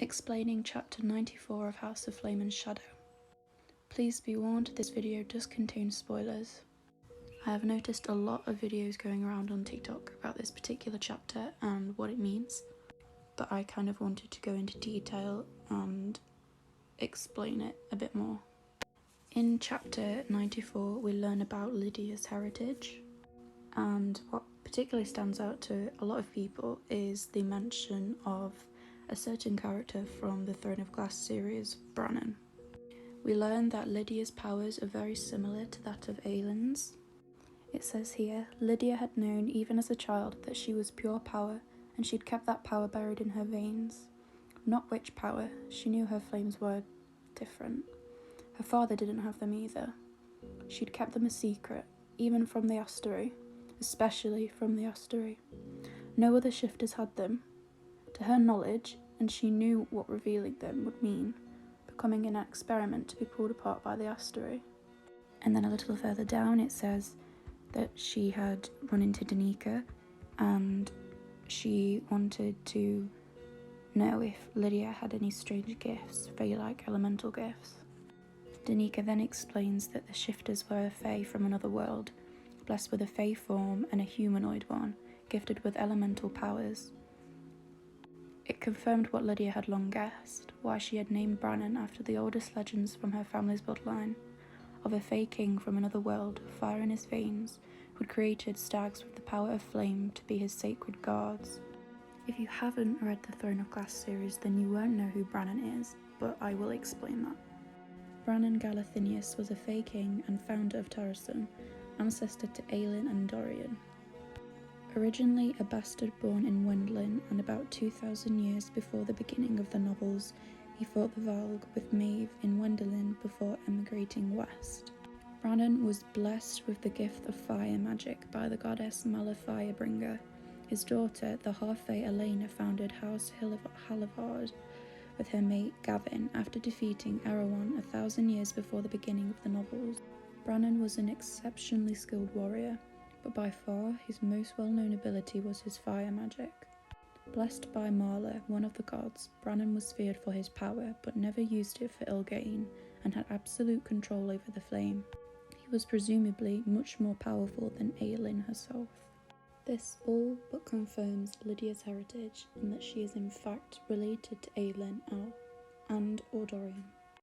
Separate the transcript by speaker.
Speaker 1: Explaining Chapter 94 of House of Flame and Shadow. Please be warned, this video does contain spoilers. I have noticed a lot of videos going around on TikTok about this particular chapter and what it means, but I kind of wanted to go into detail and explain it a bit more. In Chapter 94 we learn about Lydia's heritage, and what particularly stands out to a lot of people is the mention of a certain character from the Throne of Glass series, Brannon. We learn that Lydia's powers are very similar to that of Aylin's. It says here, Lydia had known even as a child that she was pure power, and she'd kept that power buried in her veins. Not witch power, she knew her flames were different. Her father didn't have them either. She'd kept them a secret, even from the Ostery, especially from the Ostery. No other shifters had them. To her knowledge, and she knew what revealing them would mean, becoming an experiment to be pulled apart by the Ostery. And then a little further down it says that she had run into Danica and she wanted to know if Lydia had any strange gifts, fae-like elemental gifts. Danica then explains that the shifters were a fae from another world, blessed with a fae form and a humanoid one, gifted with elemental powers. It confirmed what Lydia had long guessed, why she had named Brannon after the oldest legends from her family's bloodline, of a fae king from another world, fire in his veins, who had created stags with the power of flame to be his sacred guards. If you haven't read the Throne of Glass series, then you won't know who Brannon is, but I will explain that. Brannon Galathinius was a fae king and founder of Tarasun, ancestor to Aylin and Dorian. Originally a bastard born in Wendlin, and about 2,000 years before the beginning of the novels, he fought the Valg with Maeve in Wendlin before emigrating west. Brannon was blessed with the gift of fire magic by the goddess Mala Firebringer. His daughter, the half-fae Elena, founded House Halivard with her mate Gavin after defeating Erawan 1,000 years before the beginning of the novels. Brannon was an exceptionally skilled warrior, but by far his most well-known ability was his fire magic. Blessed by Marla, one of the gods, Brannon was feared for his power, but never used it for ill gain, and had absolute control over the flame. He was presumably much more powerful than Aylin herself. This all but confirms Lydia's heritage, and that she is in fact related to Aylin and or Dorian.